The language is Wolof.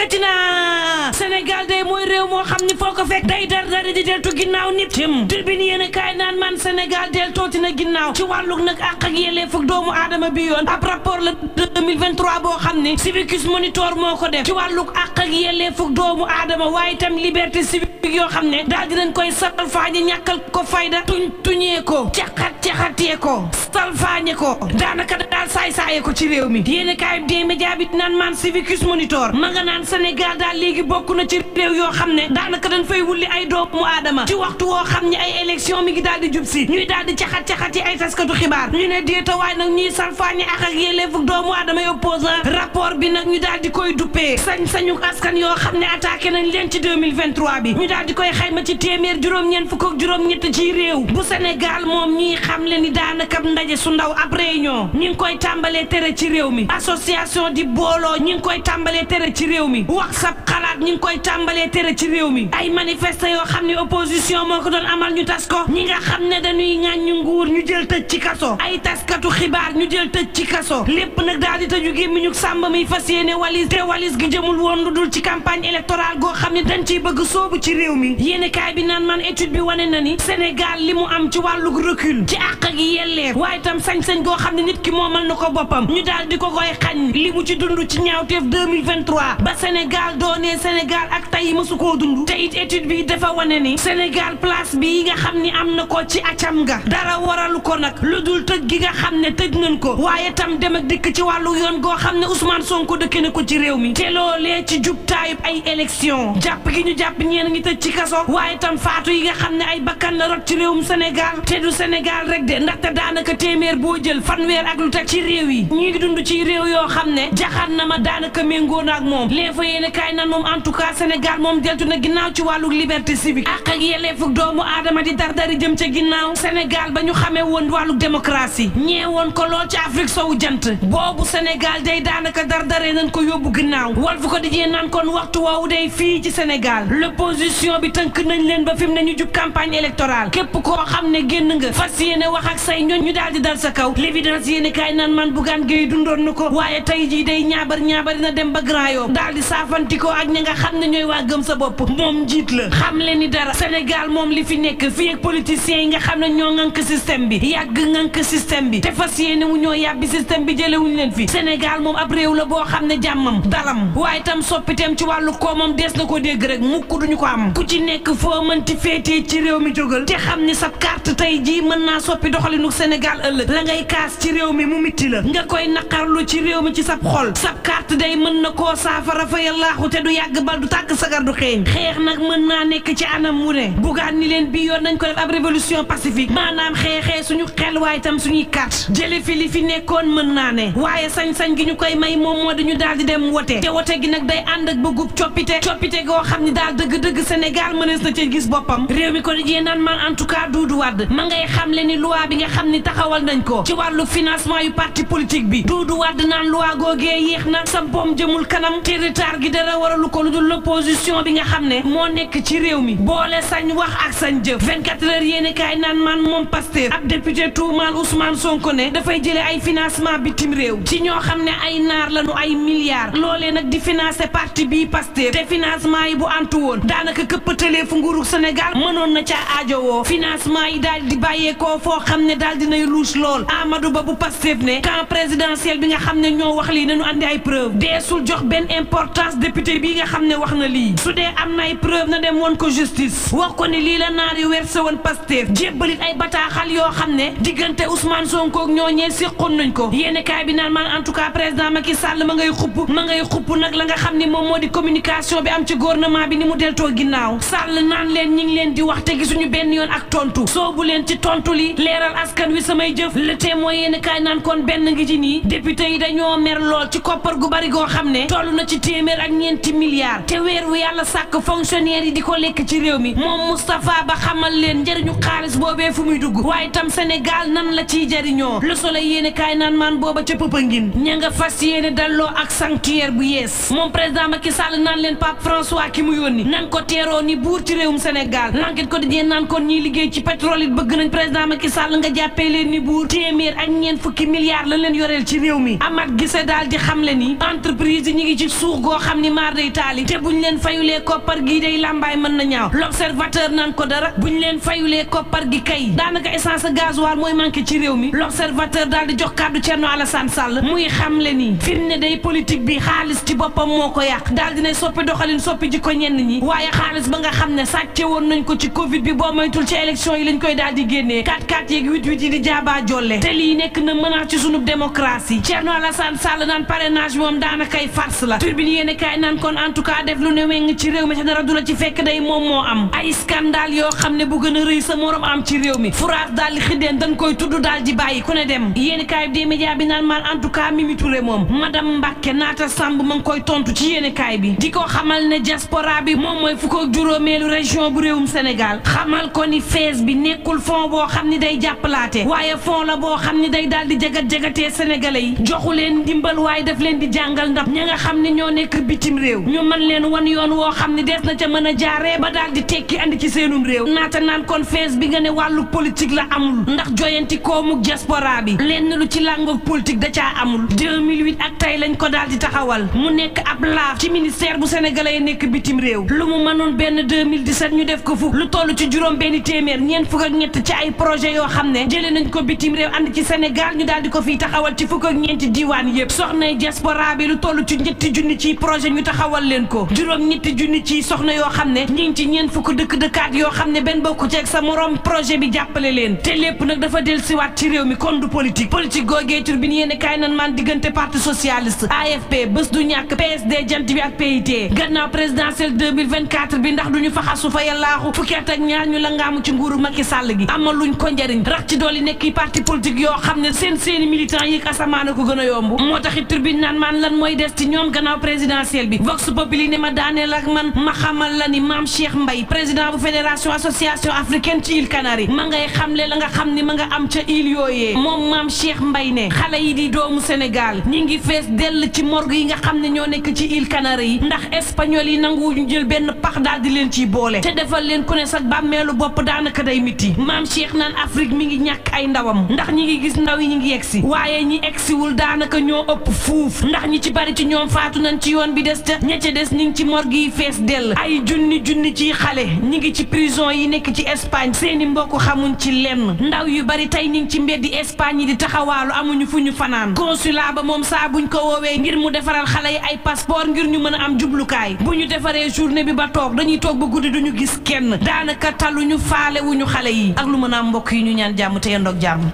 dikkati na Sénégal day mooy réew moo xam ni foo ko fekk day dar di deltu ginnaaw nit tim Tribune yéen kaay naan man Sénégal del tooti na ginnaaw ci wàllug nag àq ak yelleefu doomu aadama bi yoon ab rapport la 2023 boo xam ne Civicus Monitor moo ko def ci wàllug àq ak yelleefu doomu aadama waaye itam liberté civique yoo xam ne daal dinañ koy salfaañe ñàkkal ko fayda tuñee ko caxatee ko salfaañe ko daanaka daal saay-saaye ko ci réew mi yéen kaay des médias bi naan man Civicus Monitor ma nga naan Sénégal daal léegi bokk na ci réew yoo xam ne daanaka dañ fay wulli ay doomu aadama ci waxtu woo xam ne ay élection mi ngi daal di jub si ñuy daal di caxat-caxat yi ay taskatu xibaar ñu ne déeta waaye nag ñuy salfaañe ak yelleefu doomu aadama yi opposant rapport bi nag ñu daal di koy duppee sañ-sañu askan yoo xam ne attaqué nañ leen ci 2023 bi ñu daal di koy xayma ci téeméer juróom-ñeent fukk ak juróom-ñett ci réew bu Sénégal moom ñuy xam le ni daanaka ndaje su ndaw ab réunion ñi ngi koy tàmbalee tere ci réew mi association di booloo ñi ngi koy tàmbalee tere ci réew mi wax sab xalaat ñi ngi koy tàmbalee tere ci réew mi ay manifeste yoo xam ne opposition moo ko doon amal ñu tas ko ñi nga xam ne dañuy ŋàññu nguur ñu jël tëj ci kaso ay taskatu xibaar ñu jël tëj ci kaso lépp nag daal di tëju gémmiñu sàmba mi fas yéene walis te walis gi jëmul woon lu dul ci campagne électorale goo xam ne dañ ciy bëgg soobu ci réew mi yéene kaay bi naan man étude bi wane na ni Sénégal li mu am ci wàllug recul ci àq ak yelleef waaye itam sañ-sañ goo xam ne nit ki moomal na ko boppam ñu daal di ko koy xañ li mu ci dund ci ñaawteef 2023 ba Sénégal doonee Sénégal ak tey mësu koo dund te it étude bi dafa wane ni Sénégal place bi nga xam ni am na ko ci acam nga dara waralu ko nag lu dul tëj gi nga xam ne tëj nañ ko waaye tam dem ak dikk ci wàllu yoon goo xam ne Ousmane Sonko dëkke na ko ci réew mi te loolee ci jub taayub ay élection jàpp gi ñu jàpp ñeen ngi tëj ci kaso waaye tam faatu yi nga xam ne ay bakkan la rot ci réewum Sénégal te du Sénégal rek de ndaxte daanaka téeméer boo jël fanweer ak lu teg ci réew yi ñi ngi dund ci réew yoo xam ne jaxar na ma daanaka méngoo na ak moom lee fa yéene kaay nan moom en tout cas Sénégal moom deltu na ginnaaw ci wàllu liberté civique ak yelleefu doomu aadama di dardari jëm ca ginnaaw Sénégal ba ñu xamee woon wàllu démocratie ñee woon ko lool ci Afrique sowu jant boobu Sénégal day daanaka dardare nañ ko yóbbu ginnaaw Walf Quotidien naan kon waxtu woowu day fii ci Sénégal l'opposition bi tënk nañ leen ba fi mu ne ñu jub campagne électorale képp koo xam ne génn nga fas yéene wax ak say ñoñ ñu daal di dal sa kaw l'évidence yéene kaay naan man Bougane Gueye dundoon na ko waaye tey jii day ñaabar na dem ba Grand Yoff daal di saafantikoo ak ñi nga xam ne ñooy waa gëm sa bopp moom njiit la xam leen ni dara Sénégal moom li fi nekk fii ak politiciens yi nga xam ne ñoo ŋànk système bi yàgg ŋànk système bi te fas yéene wu ñoo yàbbi système bi jëlewuñ leen fi Sénégal moom ab réew la boo xam ne jàmmam dalam waaye tam soppiteem ci wàllu koomam dees na ko dégg rek mukk duñu ko am ku ci nekk foo mënti féetee ci réew mi jógal te xam ni sab carte tey jii mën naa soppi doxalinu Sénégal ëllëg la ngay kaas ci réew mi mu mitti la nga koy naqarlu ci réew mi ci sab xol sab carte day mën na koo saafara fa yàllaaxu te du yàgg bal du tàkk sagar du xeeñ xeex nag mën naa nekk ci anam mu ne Bougane ni leen bii yoon nañ ko def ab révolution pacifique maanaam xeexee suñu xel waaye tam suñuy carte jële fi li fi nekkoon mën naa ne waaye sañ-sañ gi ñu koy may moom moo dañu daal di dem wote te wote gi nag day ànd ak bëggub coppite goo xam ni daal dëgg-dëgg Sénégal mënees na ci gis boppam réew mi ko di naan man en tout cas Doudou Wade ma ngay xam le ni loi bi nga xam ni taxawal nañ ko ci wàllu financement yu parti politique bi Doudou Wade naan loi googee yéex na sampoom jëmul kanam te retard gi dara waralu ko lu dul l'opposition bi nga xam ne moo nekk ci réew mi boole sañ wax ak sañ jëf 24 heures yéene kaay naan man moom Pastef ab député tuumaal Ousmane Sonko ne dafay jële ay financement bitim réew ci ñoo xam ne ay naar lañu ay milliards loolee nag di financer parti bii Pastef te financement yi bu antu woon daanaka këppatalee fu nguuru Sénégal mënoon na ca aajowoo financement yi daal di bàyyeekoo foo xam ne daal dinay luus lool Amadou Ba bu Pastef ne camp présidentiel bi nga xam ne ñoo wax lii nañu andi ay preuve deesul jox benn importance député bii nga xam ne wax na lii su dee am na ay preuve na dem woon ko justice wax ko ne lii la naar yu werse woon Pastef jébbalit ay bataaxal yoo xam ne diggante Ousmane Sonko ak ñooñee séqoon nañ ko yéene kaay bi naan man en tout cas président Macky Sall ma ngay xupp nag la nga xam ne moom moo di communication bi am ci gouvernement bi ni mu deltoo ginnaaw Sall naan leen ñi ngi leen di wax te gisuñu benn yoon ak tontu soobu leen ci tontu li leeral askan wi samay jëf le témoin yéene kaay naan kon benn ngi ci nii député yi dañoo mer lool ci koppar gu bari goo xam ne toll na ci téeméer ak ñeenti milliards te weer wu yàlla sàkk fonctionnaire yi di ko lekk ci réew mi moom Moustapha Ba xamal leen njëriñu xaalis boobee fu muy dugg waaye tam Sénégal nan la ciy jariñoo Le Soleil yéene kaay naan maan booba ca Popenguine ña nga fas yéene dalloo ak sanctuaire bu yees moom président Macky Sall naan leen Pape François ki mu yónni nan ko teeroo ni buur ci réewum Sénégal L'Enquête Quotidien naan kon ñiy liggéey ci pétrole it bëgg nañ président Macky Sall nga jàppee leen ni buur téeméer ak 4 fukki milliards la leen yoreel ci réew mi Amath Gissé daal di xamle ni entreprise yi ñi ngi ci suux goo xam ni maar day taali te buñ leen fayulee koppar gi day làmbaay mën na ñaaw l'observateur naan ko dara buñ leen fayulee koppar gi kay daanaka essence gasoil mooy manqué ci réew mi l'observateur daal di jox kàddu Thierno Alassane Sall muy xamle ni fi mu ne day politique bi xaalis ci boppam moo ko yàq daal dinay soppi doxalin soppi ji ko ñenn ñi waaye xaalis ba nga xam ne sàcce woon nañ ko ci covid bi boo moytul ci élection yi lañ koy daal di génnee 4-4 yeeg 8-8 yi di jaabaa jolle te lii nekk na menace ci sunub démocratie Thierno Alassane Sall naan parrainage moom daanakay farce la turbine yéene kaay naan kon en tout cas def lu ne weng ci réew mi te dara du la ci fekk day moom moo am ay scandale yoo xam ne bu gën a rëy sa morom am ci réew mi furaas daal di xiddeen dañ koy tudd daal di bàyyi ku ne dem yéene kaay bi des médias bi naan maan en tout cas Mimi Touré moom madame Mbacke Naata Samb ma ngi koy tontu ci yéene kaay bi di ko xamal ne diaspora bi moom mooy fukk ak juróomeelu région bu réewum Sénégal xamal ko ni fees bi nekkul fond boo xam ni day jàppalaate waaye fond la boo xam ni day daal di jagat-jagatee sénégalais yi joxu leen ndimbal waaye daf leen di jàngal ndax ña nga xam ne ñoo nekk bitim réew ñu mën leen wan yoon woo xam ni dees na ca mën a jaaree ba daal di tekki andi ci seenum réew naata naan kon fees bi nga ne wàllu politique la amul ndax joyanti koomuk diaspora bi lenn lu ci làngoog politique da caa amul 2008 ak tey lañ ko daal di taxawal mu nekk ab laaf ci ministère bu sénégalais yi nekk bitim réew lu mu mënoon benn 2017 ñu def ko fukk lu toll ci juróom benn téeméer ñeent fukk ak ñett ci ay projet yoo xam ne jëlee nañ ko bitim réew andi ci Sénégal ñu daal di ko fii taxawal ci fukk ak ñeenti diwaan yëpp soxnay diaspora bi lu toll ci ñetti junni ci projet ñu taxawal leen ko juróom ñetti junni ci soxna yoo xam ne ñi ngi ci ñeent fukk dëkk-dëkkaat yoo xam ne benn bokku ceeg sa morom projet bi jàppale leen te lépp nag dafa del siwaat ci réew mi kon du politique googee tur bi ni yéene kaay nan man diggante parti socialiste AFP bés du ñàkk PSD jant bi ak PIT gannaaw présidentielle 2024 bi ndax duñu fa xasu fa yàllaaxu fukki at ak ñaar ñu la ngaamu ci nguuru Macky Sall gi amaluñ ko njariñ rax ci dooli nekk parti politique yoo xam ne seeni militant yi asamaana ko gën a yomb moo taxit tur bi naan man lan mooy des ci ñoom gannaaw présidentielle bi Vox Populi ne ma daaneel ak man ma xamal la ni Mame Cheikh Mbaye président bu fédération association africaine ci îles Canaries ma ngay xamle la nga xam ni ma nga am ca île yooyee moom Mame Cheikh Mbaye ne xale yi di doomu Sénégal ñi ngi fees dell ci morgue yi nga xam ne ñoo nekk ci îles Canaries yi ndax espagnol yi nanguwuñu jël benn pax daal di leen ciy boole te defal leen ku ne sax bàmmeelu bopp daanaka day miti Mame Cheikh naan Afrique mi ngi ñàkk ay ndawam ndax ñi ngi gis ndaw yi ñi ngi yegsi waaye ñi egsiwul daanaka ñoo ëpp fuuf ndax ñi ci bari ci ñoom faatu nañ ci yoon bi des te ña ca des ñi ngi ci morgue yi fees dell ay junni ci xale ñi ngi ci prison yi nekk ci Espagne seeni mbokk xamuñ ci lenn ndaw yu bari tey ñi ngi ci mbeddi Espagne yi di taxawaalu amuñu fu ñu fanaan consulat ba moom saa buñ ko woowee ngir mu defaral xale yi ay passeport ngir ñu mën a am jublukaay bu ñu defaree journée bi ba toog dañuy toog ba guddi duñu gis kenn daanaka taluñu faale wuñu xale yi ak lu mën a am mbokk yi ñu ñaan jàmm te yendoog jàmm